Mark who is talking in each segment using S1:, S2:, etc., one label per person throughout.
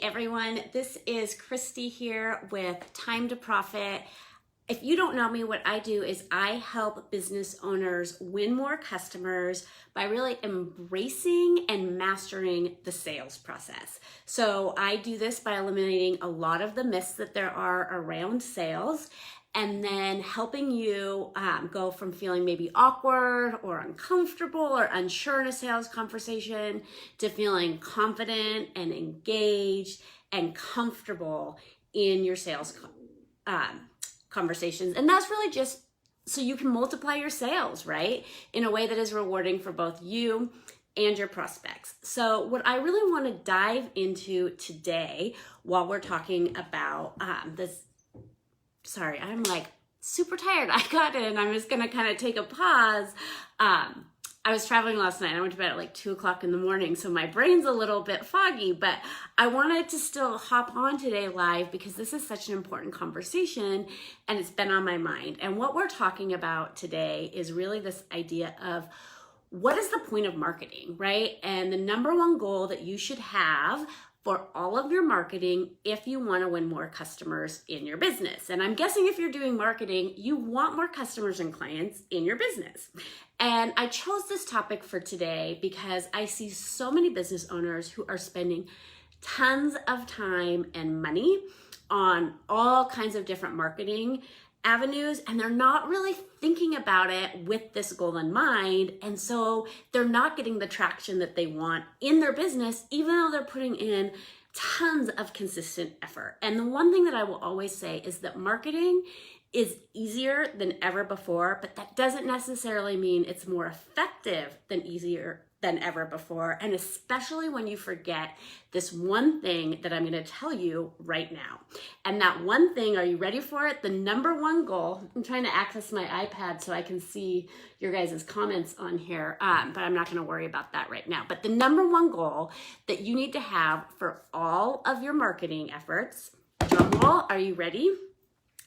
S1: everyone, this is Christy here with Time to Profit. If you don't know me, what I do is I help business owners win more customers by really embracing and mastering the sales process. So I do this by eliminating a lot of the myths that there are around sales, and then helping you go from feeling maybe awkward or uncomfortable or unsure in a sales conversation to feeling confident and engaged and comfortable in your sales conversations. And that's really just so you can multiply your sales, right? In a way that is rewarding for both you and your prospects. So what I really want to dive into today while we're talking about sorry, I'm like super tired. I got in. I'm just going to kind of take a pause. I was traveling last night. I went to bed at like 2 o'clock in the morning, so my brain's a little bit foggy, but I wanted to still hop on today live because this is such an important conversation and it's been on my mind. And what we're talking about today is really this idea of what is the point of marketing, right? And the number one goal that you should have for all of your marketing if you want to win more customers in your business. And I'm guessing if you're doing marketing, you want more customers and clients in your business. And I chose this topic for today because I see so many business owners who are spending tons of time and money on all kinds of different marketing avenues, and they're not really thinking about it with this goal in mind. And so they're not getting the traction that they want in their business, even though they're putting in tons of consistent effort. And the one thing that I will always say is that marketing is easier than ever before, but that doesn't necessarily mean it's more effective than easier than ever before. And especially when you forget this one thing that I'm going to tell you right now. And that one thing, are you ready for it? The number one goal, I'm trying to access my iPad so I can see your guys' comments on here, but I'm not going to worry about that right now. But the number one goal that you need to have for all of your marketing efforts, drum roll, are you ready?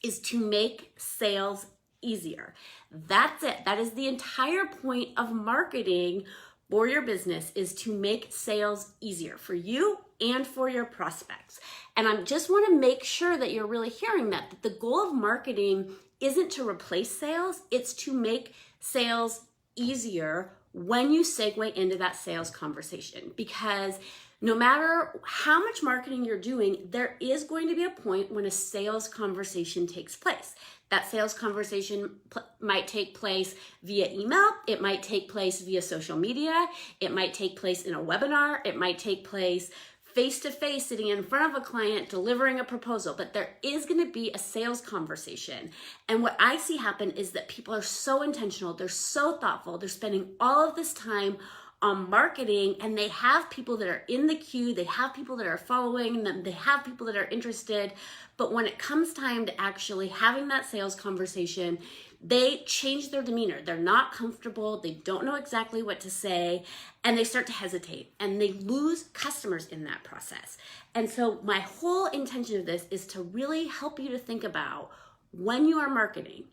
S1: Is to make sales easier. That's it. That is the entire point of marketing for your business, is to make sales easier for you and for your prospects. And I just want to make sure that you're really hearing that the goal of marketing isn't to replace sales, it's to make sales easier when you segue into that sales conversation. Because no matter how much marketing you're doing, there is going to be a point when a sales conversation takes place. That sales conversation might take place via email, it might take place via social media, it might take place in a webinar, it might take place face-to-face sitting in front of a client delivering a proposal, but there is going to be a sales conversation. And what I see happen is that people are so intentional, they're so thoughtful, they're spending all of this time on marketing, and they have people that are in the queue, they have people that are following them, they have people that are interested, but when it comes time to actually having that sales conversation, they change their demeanor. They're not comfortable, they don't know exactly what to say, and they start to hesitate, and they lose customers in that process. And so my whole intention of this is to really help you to think about when you are marketing,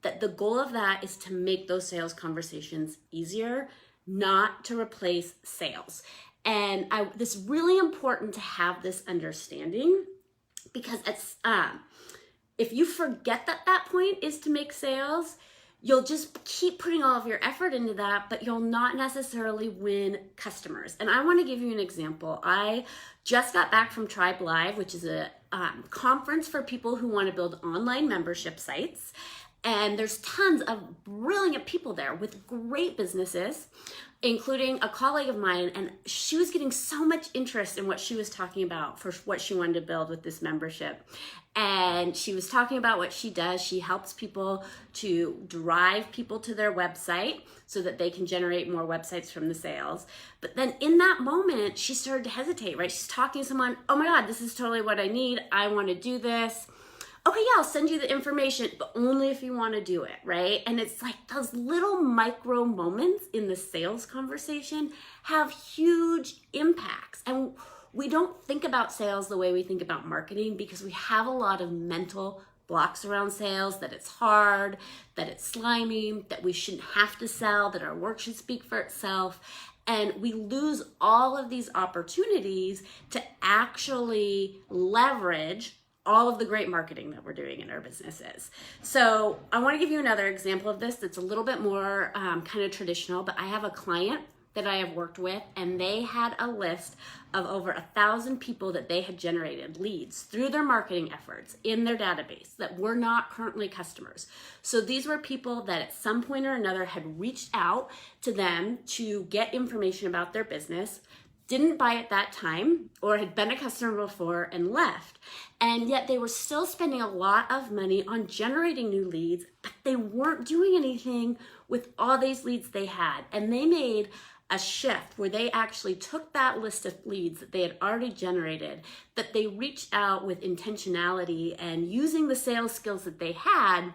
S1: that the goal of that is to make those sales conversations easier, not to replace sales. And this is really important to have this understanding, because it's if you forget that that point is to make sales, you'll just keep putting all of your effort into that, but you'll not necessarily win customers. And I want to give you an example. I just got back from Tribe Live, which is a conference for people who want to build online membership sites. And there's tons of brilliant people there with great businesses, including a colleague of mine, and she was getting so much interest in what she was talking about for what she wanted to build with this membership. And she was talking about what she does. She helps people to drive people to their website so that they can generate more websites from the sales. But then in that moment, she started to hesitate, right? She's talking to someone, oh my God, this is totally what I need. I want to do this. Okay, yeah, I'll send you the information, but only if you want to do it, right? And it's like those little micro moments in the sales conversation have huge impacts. And we don't think about sales the way we think about marketing because we have a lot of mental blocks around sales, that it's hard, that it's slimy, that we shouldn't have to sell, that our work should speak for itself. And we lose all of these opportunities to actually leverage all of the great marketing that we're doing in our businesses. So I want to give you another example of this that's a little bit more kind of traditional, but I have a client that I have worked with, and they had a list of over 1,000 people that they had generated leads through their marketing efforts in their database that were not currently customers. So these were people that at some point or another had reached out to them to get information about their business, didn't buy at that time, or had been a customer before and left. And yet they were still spending a lot of money on generating new leads, but they weren't doing anything with all these leads they had. And they made a shift where they actually took that list of leads that they had already generated, that they reached out with intentionality and using the sales skills that they had,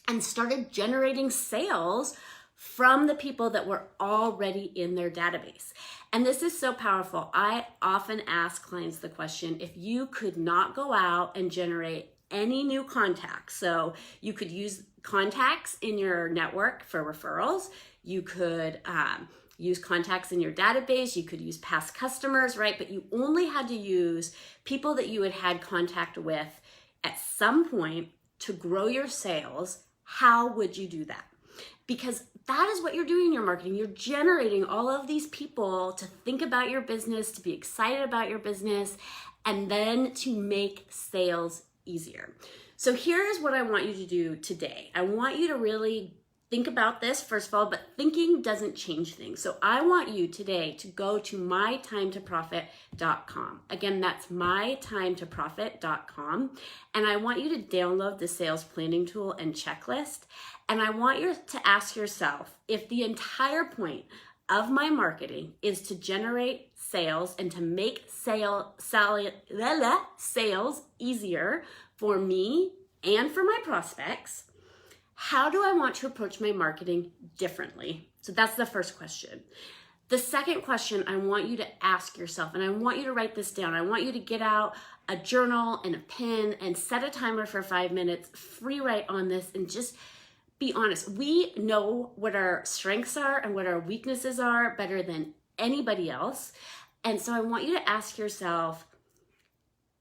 S1: and started generating sales from the people that were already in their database. And this is so powerful. I often ask clients the question, if you could not go out and generate any new contacts, so you could use contacts in your network for referrals, you could use contacts in your database, you could use past customers, right? But you only had to use people that you had had contact with at some point to grow your sales. How would you do that? Because that is what you're doing in your marketing. You're generating all of these people to think about your business, to be excited about your business, and then to make sales easier. So here's what I want you to do today. I want you to really think about this, first of all, but thinking doesn't change things. So I want you today to go to mytimetoprofit.com. Again, that's mytimetoprofit.com. And I want you to download the sales planning tool and checklist. And I want you to ask yourself, if the entire point of my marketing is to generate sales and to make sales easier for me and for my prospects, how do I want to approach my marketing differently? So that's the first question. The second question I want you to ask yourself, and I want you to write this down. I want you to get out a journal and a pen and set a timer for 5 minutes, free write on this, and just be honest. We know what our strengths are and what our weaknesses are better than anybody else. And so I want you to ask yourself,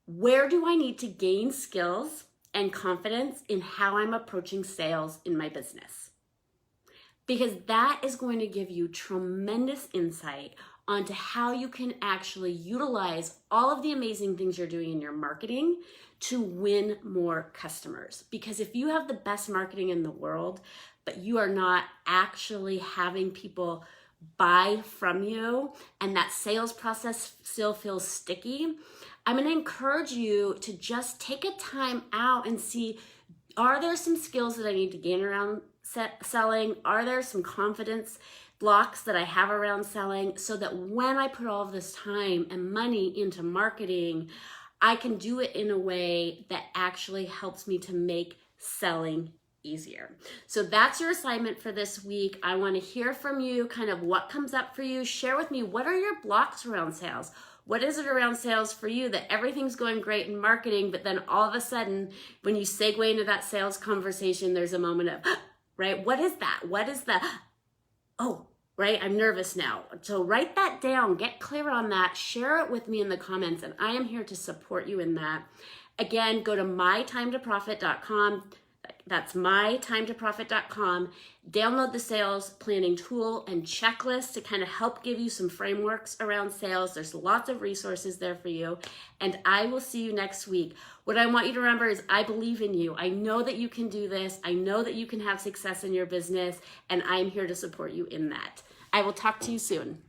S1: where do I need to gain skills and confidence in how I'm approaching sales in my business? Because that is going to give you tremendous insight onto how you can actually utilize all of the amazing things you're doing in your marketing to win more customers. Because if you have the best marketing in the world, but you are not actually having people buy from you, and that sales process still feels sticky, I'm going to encourage you to just take a time out and see, are there some skills that I need to gain around selling? Are there some confidence blocks that I have around selling, so that when I put all of this time and money into marketing, I can do it in a way that actually helps me to make selling easier. So that's your assignment for this week. I want to hear from you, kind of what comes up for you. Share with me, what are your blocks around sales? What is it around sales for you that everything's going great in marketing, but then all of a sudden, when you segue into that sales conversation, there's a moment of, right? What is that? What is the, oh, right? I'm nervous now. So write that down, get clear on that, share it with me in the comments, and I am here to support you in that. Again, go to mytimetoprofit.com. That's mytimetoprofit.com. Download the sales planning tool and checklist to kind of help give you some frameworks around sales. There's lots of resources there for you. And I will see you next week. What I want you to remember is I believe in you. I know that you can do this. I know that you can have success in your business, and I'm here to support you in that. I will talk to you soon.